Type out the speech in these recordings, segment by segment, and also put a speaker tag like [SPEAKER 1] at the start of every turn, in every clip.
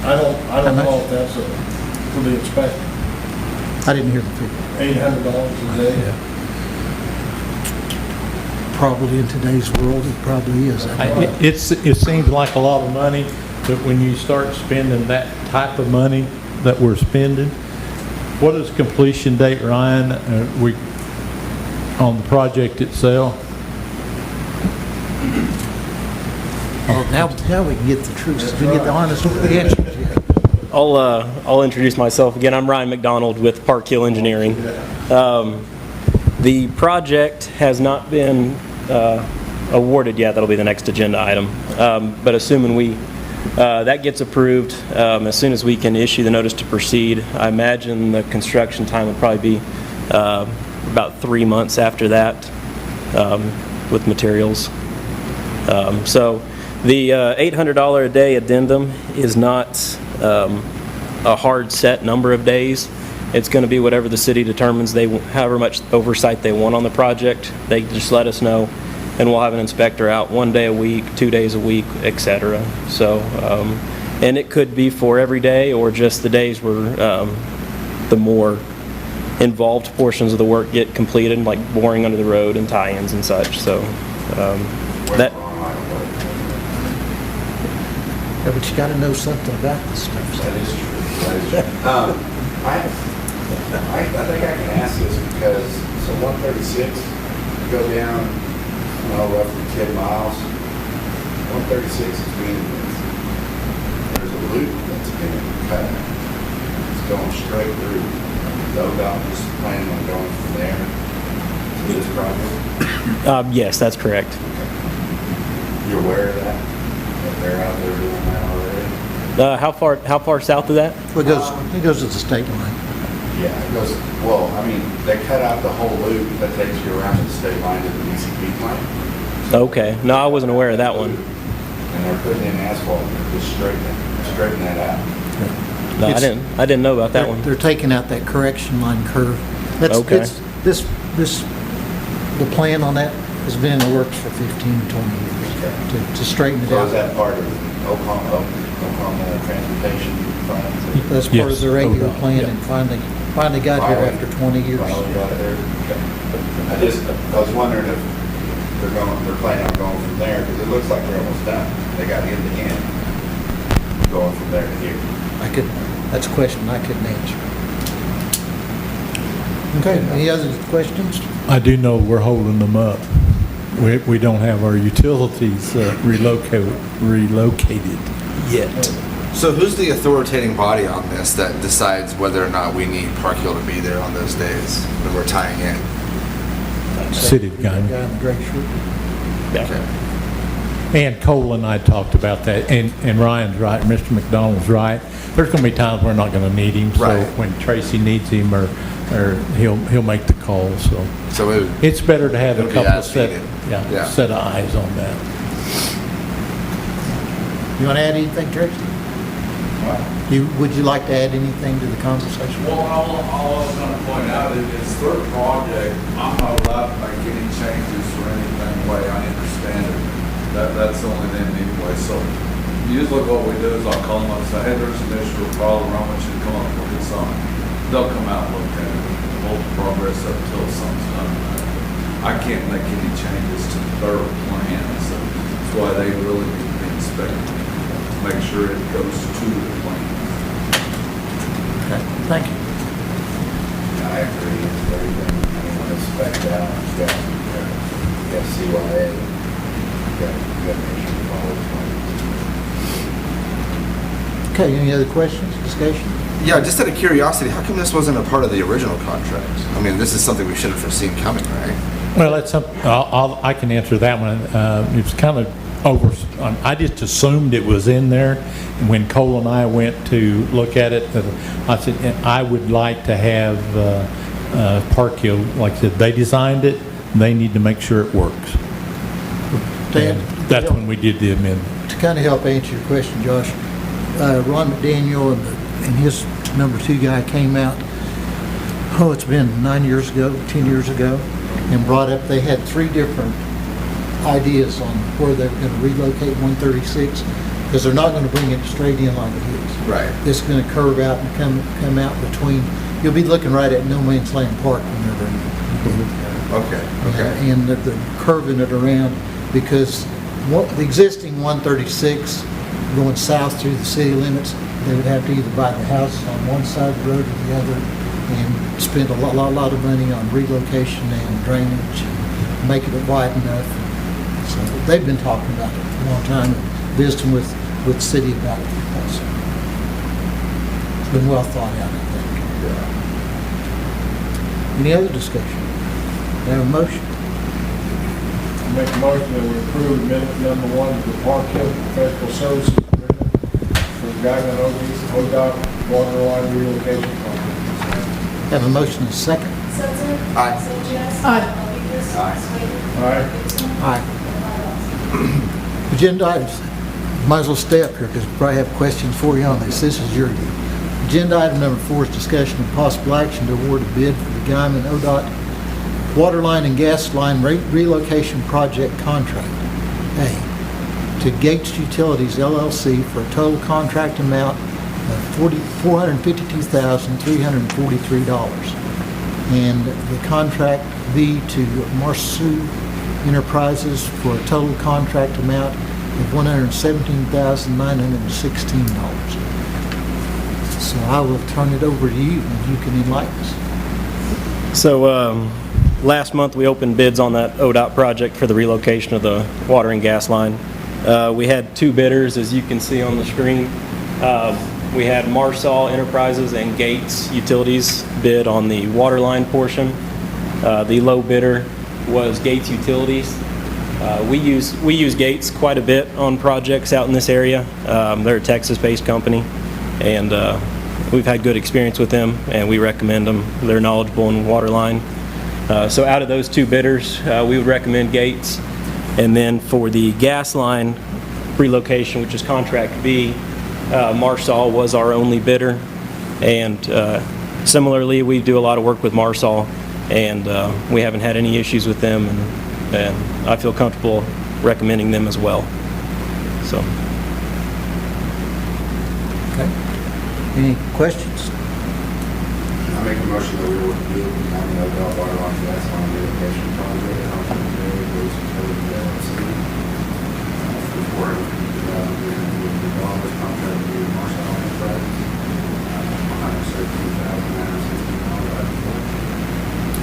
[SPEAKER 1] I don't know if that's for the inspector.
[SPEAKER 2] I didn't hear the figure.
[SPEAKER 1] $800 a day.
[SPEAKER 2] Yeah. Probably in today's world, it probably is.
[SPEAKER 3] It seems like a lot of money, but when you start spending that type of money that we're spending, what is completion date, Ryan, on the project itself?
[SPEAKER 2] Oh, now we can get the truth. We can get the honest answers here.
[SPEAKER 4] I'll introduce myself again. I'm Ryan McDonald with Park Hill Engineering. The project has not been awarded yet. That'll be the next agenda item. But assuming that gets approved, as soon as we can issue the notice to proceed, I imagine the construction time would probably be about 3 months after that with materials. So the $800 a day addendum is not a hard set number of days. It's going to be whatever the city determines however much oversight they want on the project. They just let us know, and we'll have an inspector out 1 day a week, 2 days a week, etc. So, and it could be for every day or just the days where the more involved portions of the work get completed, like boring under the road and tie-ins and such. So that.
[SPEAKER 2] Yeah, but you got to know something about this stuff.
[SPEAKER 5] That is true. That is true. I think I can ask this because, so 136, you go down, roughly 10 miles. 136 is meaning there's a loop that's been cut. It's going straight through. ODOT is planning on going from there to this project?
[SPEAKER 4] Yes, that's correct.
[SPEAKER 5] Okay. You're aware of that? That they're out there doing that already?
[SPEAKER 4] How far south of that?
[SPEAKER 2] Well, it goes to the state line.
[SPEAKER 5] Yeah, it goes, well, I mean, they cut out the whole loop that takes you around the state line to the DCP plant.
[SPEAKER 4] Okay. No, I wasn't aware of that one.
[SPEAKER 5] And they're putting in asphalt, they're just straighten that out.
[SPEAKER 4] No, I didn't know about that one.
[SPEAKER 2] They're taking out that correction line curve.
[SPEAKER 4] Okay.
[SPEAKER 2] The plan on that has been in the works for 15, 20 years to straighten it
[SPEAKER 5] So
[SPEAKER 2] out.
[SPEAKER 5] is that part of Oklahoma transportation funds?
[SPEAKER 2] That's part of the regular plan, and finally got here after 20 years.
[SPEAKER 5] Finally got it there. I was wondering if they're planning on going from there, because it looks like they're almost done. They got end to end, going from there to here.
[SPEAKER 2] That's a question I couldn't answer. Okay, any other questions?
[SPEAKER 3] I do know we're holding them up. We don't have our utilities relocated yet.
[SPEAKER 6] So who's the authoritating body on this that decides whether or not we need Park Hill to be there on those days when we're tying in?
[SPEAKER 3] City guy.
[SPEAKER 2] Guy in the gray shirt.
[SPEAKER 6] Okay.
[SPEAKER 3] And Cole and I talked about that, and Ryan's right, Mr. McDonald's right. There's going to be times we're not going to need him, so
[SPEAKER 6] Right.
[SPEAKER 3] when Tracy needs him, or he'll make the call. So it's better to have a
[SPEAKER 6] it'll be
[SPEAKER 3] couple of
[SPEAKER 6] as needed.
[SPEAKER 3] set of eyes on that.
[SPEAKER 2] You want to add anything, Tracy? Would you like to add anything to the conversation?
[SPEAKER 7] Well, all I was going to point out is it's their project. I'm not allowed to make any changes or anything way I understand it. That's only them anyway. So usually what we do is I'll call them up and say, hey, there's an issue or problem. I want you to come up and look at something. They'll come out and look at it. Hold the progress up until something's done. I can't make any changes to their plan. So that's why they really need to be inspected. Make sure it goes to the plan.
[SPEAKER 2] Okay, thank you.
[SPEAKER 5] I agree with everything. I mean, when it's spec'd out, you got CYA, you got to make sure you follow the plan.
[SPEAKER 2] Okay, any other questions, discussion?
[SPEAKER 6] Yeah, just out of curiosity, how come this wasn't a part of the original contract? I mean, this is something we should have foreseen coming, right?
[SPEAKER 3] Well, that's something I can answer that one. It was kind of I just assumed it was in there. And when Cole and I went to look at it, I said, I would like to have Park Hill, like I said, they designed it, they need to make sure it works.
[SPEAKER 2] Dan,
[SPEAKER 3] And that's when we did the amendment.
[SPEAKER 2] to kind of help answer your question, Josh, Ron McDaniel and his number 2 guy came out, it's been 9 years ago, 10 years ago, and brought up, they had 3 different ideas on where they were going to relocate 136. because they're not going to bring it straight in like it is.
[SPEAKER 6] Right.
[SPEAKER 2] It's going to curve out and come out between, you'll be looking right at No Man's Land Park whenever you do it.
[SPEAKER 6] Okay, okay.
[SPEAKER 2] And they're curving it around because the existing 136 going south through the city limits, they would have to either buy the houses on one side of the road or the other and spend a lot of money on relocation and drainage and making it wide enough. So they've been talking about it for a long time, and visiting with the city about it also. It's been well thought out, I think. Any other discussion? Do I have a motion?
[SPEAKER 1] I make a motion that we approve amendment number 1 to the Park Hill Professional Services Agreement for Guymon ODOT water line relocation project.
[SPEAKER 2] Have a motion and a second?
[SPEAKER 8] Stetser?
[SPEAKER 6] Aye.
[SPEAKER 8] Sanchez?
[SPEAKER 9] Aye.
[SPEAKER 8] Rodriguez?
[SPEAKER 6] Aye.
[SPEAKER 8] Swager?
[SPEAKER 1] Aye.
[SPEAKER 8] Gibson?
[SPEAKER 2] Aye. Agenda items. Might as well stay up here because we probably have questions for you on this. This is your agenda item number 4 is discussion of possible action to award a bid for the Guymon ODOT water line and gas line relocation project contract. A, to Gates Utilities LLC for a total contract amount of $452,343. And the contract B to Marsu Enterprises for a total contract amount of $117,916. So I will turn it over to you and you can enlighten us.
[SPEAKER 4] So last month, we opened bids on that ODOT project for the relocation of the water and gas line. We had 2 bidders, as you can see on the screen. We had Marsal Enterprises and Gates Utilities bid on the water line portion. The low bidder was Gates Utilities. We use Gates quite a bit on projects out in this area. They're a Texas-based company, and we've had good experience with them, and we recommend them. They're knowledgeable in water line. So out of those 2 bidders, we would recommend Gates. And then for the gas line relocation, which is contract B, Marsal was our only bidder. And similarly, we do a lot of work with Marsal, and we haven't had any issues with them, and I feel comfortable recommending them as well. So.
[SPEAKER 2] Okay. Any questions?
[SPEAKER 5] I make a motion that we will do the ODOT water line gas line relocation project, contract with Utility LLC. For $450,000 contract with Marshall Enterprise,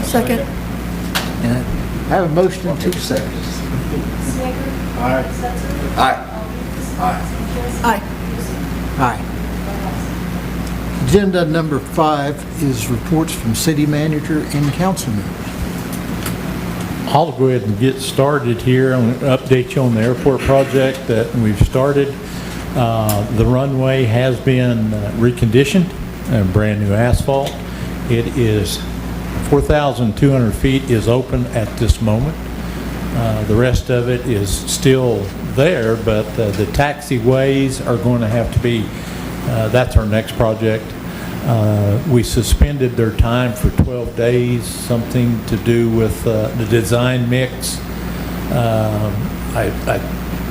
[SPEAKER 5] $117,916.
[SPEAKER 9] Second.
[SPEAKER 2] And I have a motion in 2 seconds.
[SPEAKER 8] Swager?
[SPEAKER 1] Aye.
[SPEAKER 8] Stetser?
[SPEAKER 6] Aye.
[SPEAKER 8] Rodriguez?
[SPEAKER 5] Aye.
[SPEAKER 8] Sanchez?
[SPEAKER 9] Aye.
[SPEAKER 8] Gibson?
[SPEAKER 2] Aye. Agenda number 5 is reports from city manager and council members.
[SPEAKER 3] I'll go ahead and get started here. I'm going to update you on the airport project that we've started. The runway has been reconditioned, brand new asphalt. It is 4,200 feet is open at this moment. The rest of it is still there, but the taxiways are going to have to be, that's our next project. We suspended their time for 12 days, something to do with the design mix.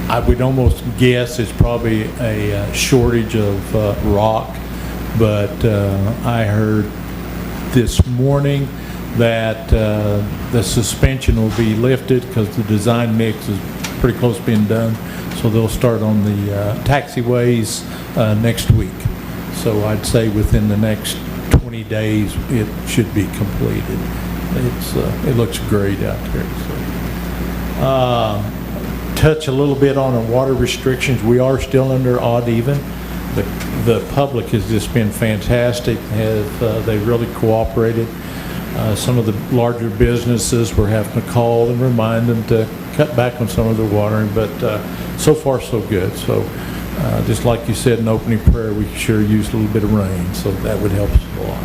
[SPEAKER 3] I would almost guess it's probably a shortage of rock, but I heard this morning that the suspension will be lifted because the design mix is pretty close to being done. So they'll start on the taxiways next week. So I'd say within the next 20 days it should be completed. It looks great out there. So. Touch a little bit on the water restrictions. We are still under odd even. The public has just been fantastic. They really cooperated. Some of the larger businesses we're having to call and remind them to cut back on some of their watering, but so far so good. So just like you said in opening prayer, we sure used a little bit of rain, so that would help us a lot.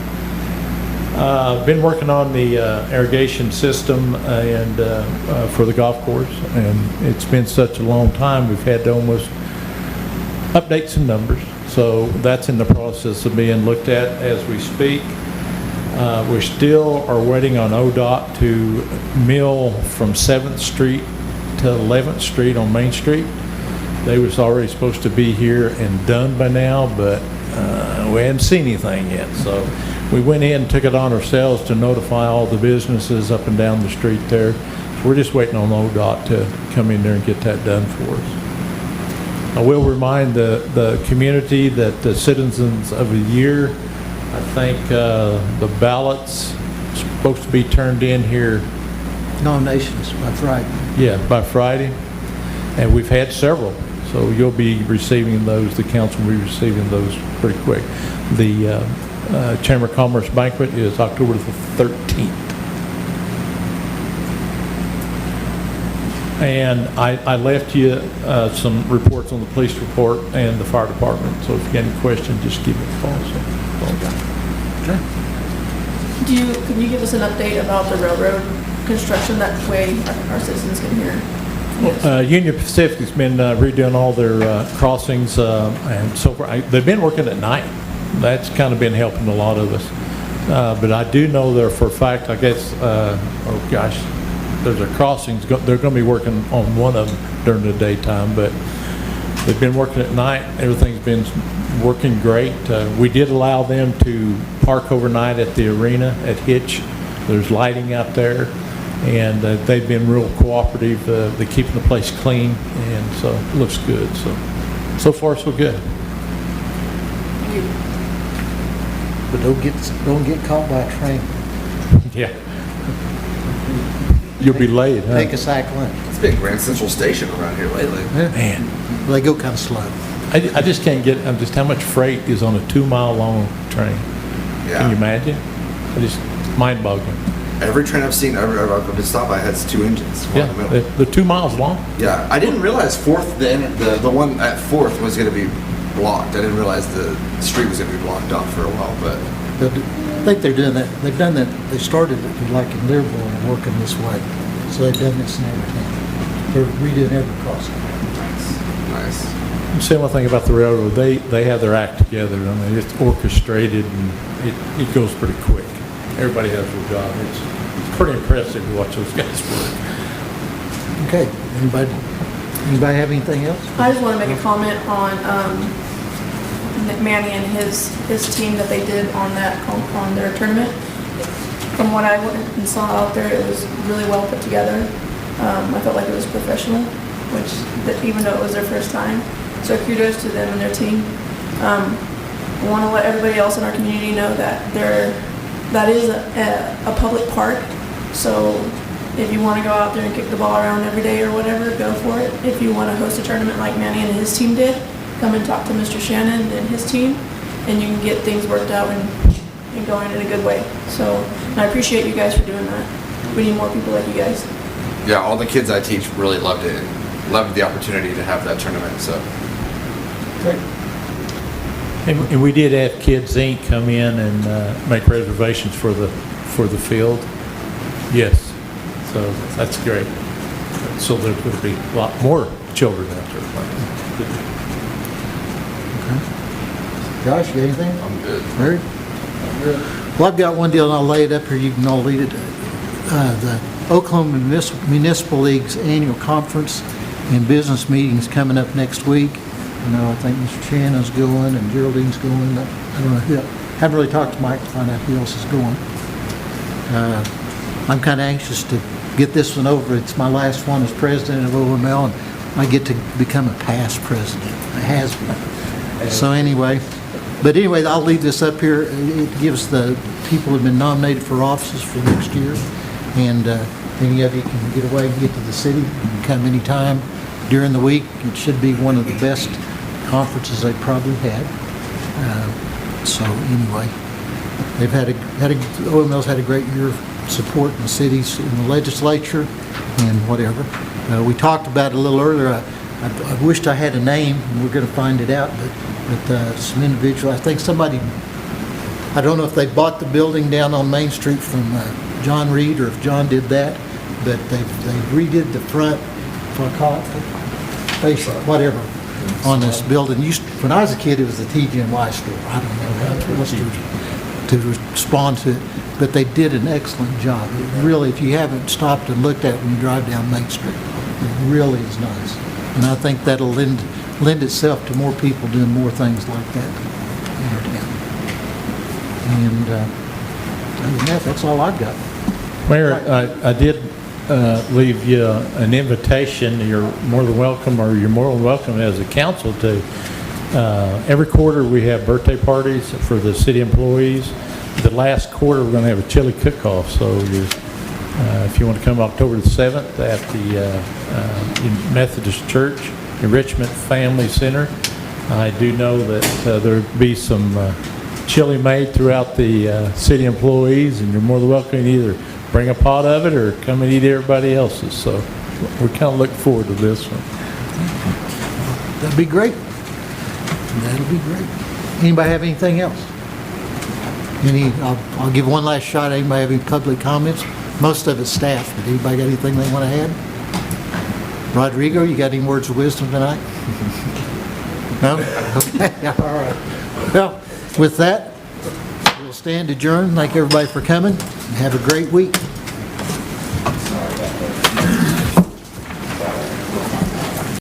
[SPEAKER 3] Been working on the irrigation system and for the golf course, and it's been such a long time we've had to almost update some numbers. So that's in the process of being looked at as we speak. We still are waiting on ODOT to mill from 7th Street to 11th Street on Main Street. They was already supposed to be here and done by now, but we hadn't seen anything yet. So we went in and took it on ourselves to notify all the businesses up and down the street there. So we're just waiting on ODOT to come in there and get that done for us. I will remind the community that the Citizens of the Year, I think the ballots supposed to be turned in here,
[SPEAKER 2] Nominations by Friday.
[SPEAKER 3] yeah, by Friday. And we've had several, so you'll be receiving those, the council will be receiving those pretty quick. The Chamber of Commerce banquet is October the 13th. And I left you some reports on the police report and the fire department, so if you got any questions, just give me a call. So, that's all I got.
[SPEAKER 8] Can you give us an update about the railroad construction? That way our citizens can hear.
[SPEAKER 3] Union Pacific's been redoing all their crossings, and so far, they've been working at night. That's kind of been helping a lot of us. But I do know there for a fact, I guess, oh gosh, there's a crossings, they're going to be working on one of them during the daytime, but they've been working at night. Everything's been working great. We did allow them to park overnight at the arena at Hitch. There's lighting out there. And they've been real cooperative. They're keeping the place clean, and so it looks good. So far so good.
[SPEAKER 2] But don't get caught by a train.
[SPEAKER 3] Yeah. You'll be late, huh?
[SPEAKER 2] Take a cycle in.
[SPEAKER 6] It's been Grand Central Station around here lately.
[SPEAKER 3] Man,
[SPEAKER 2] They go kind of slow.
[SPEAKER 3] I just can't get just how much freight is on a 2-mile long train.
[SPEAKER 6] Yeah.
[SPEAKER 3] Can you imagine? It's mind-boggling.
[SPEAKER 6] Every train I've seen, I've been stopped by has 2 engines. One in the middle.
[SPEAKER 3] They're 2 miles long.
[SPEAKER 6] Yeah, I didn't realize Fourth, the one at Fourth was going to be blocked. I didn't realize the street was going to be blocked off for a while, but
[SPEAKER 2] But I think they're doing that. They've done that. They started it like in Liverpool and working this way. So they've done this in every town. They're redoing every crossing.
[SPEAKER 6] nice.
[SPEAKER 3] Same one thing about the railroad. They have their act together. I mean, it's orchestrated and it goes pretty quick. Everybody has their job. It's pretty impressive to watch those guys work.
[SPEAKER 2] Okay. Anybody have anything else?
[SPEAKER 8] I just want to make a comment on Manny and his team that they did on their tournament. From what I went and saw out there, it was really well put together. I felt like it was professional, that even though it was their first time. So kudos to them and their team. I want to let everybody else in our community know that that is a public park. So if you want to go out there and kick the ball around every day or whatever, go for it. If you want to host a tournament like Manny and his team did, come and talk to Mr. Shannon and his team, and you can get things worked out and going in a good way. So and I appreciate you guys for doing that. We need more people like you guys.
[SPEAKER 6] Yeah, all the kids I teach really loved it. And loved the opportunity to have that tournament. So
[SPEAKER 2] Great.
[SPEAKER 3] And we did have Kids Inc. come in and make reservations for the field. Yes, so that's great. So there's going to be a lot more children out there playing.
[SPEAKER 2] Josh, you got anything?
[SPEAKER 6] I'm good.
[SPEAKER 2] Mary? Well, I've got one deal, and I'll lay it up here. You can all read it. The Oklahoma Municipal League's annual conference and business meetings coming up next week. I think Mr. Shannon's going and Geraldine's going. I don't know who. Haven't really talked to Mike to find out who else is going. I'm kind of anxious to get this one over. It's my last one as president of OML, and I get to become a past president. It has been. So anyway, I'll leave this up here. It gives the people who have been nominated for offices for next year, and any of you can get away and get to the city. You can come anytime during the week. It should be one of the best conferences they've probably had. So anyway, they've OML's had a great year of support in the cities, in the legislature, and whatever. We talked about it a little earlier. I wished I had a name, and we're going to find it out, but some individual, I think somebody, I don't know if they bought the building down on Main Street from John Reed, or if John did that, but they redid the front, if I call it, face, whatever, on this building. When I was a kid, it was the TGNY store. I don't know how it was to respond to it, but they did an excellent job. It really, if you haven't stopped and looked at it when you drive down Main Street, it really is nice. And I think that'll lend lend itself to more people doing more things like that in our town. And other than that, that's all I've got.
[SPEAKER 3] Mayor, I did leave you an invitation. You're more than welcome, or you're more than welcome as a council to, every quarter we have birthday parties for the city employees. The last quarter, we're going to have a chili cook-off, so if you want to come October the 7th at the Methodist Church Enrichment Family Center, I do know that there'll be some chili made throughout the city employees, and you're more than welcome to either bring a pot of it or come and eat everybody else's. So we're kind of looking forward to this one.
[SPEAKER 2] That'd be great. That'll be great. Anybody have anything else? I'll give one last shot. Anybody have any public comments? Most of it's staff, but anybody got anything they want to add? Rodrigo, you got any words of wisdom tonight? No? Okay, all right. Well, with that, we'll stand adjourned. Thank everybody for coming, and have a great week.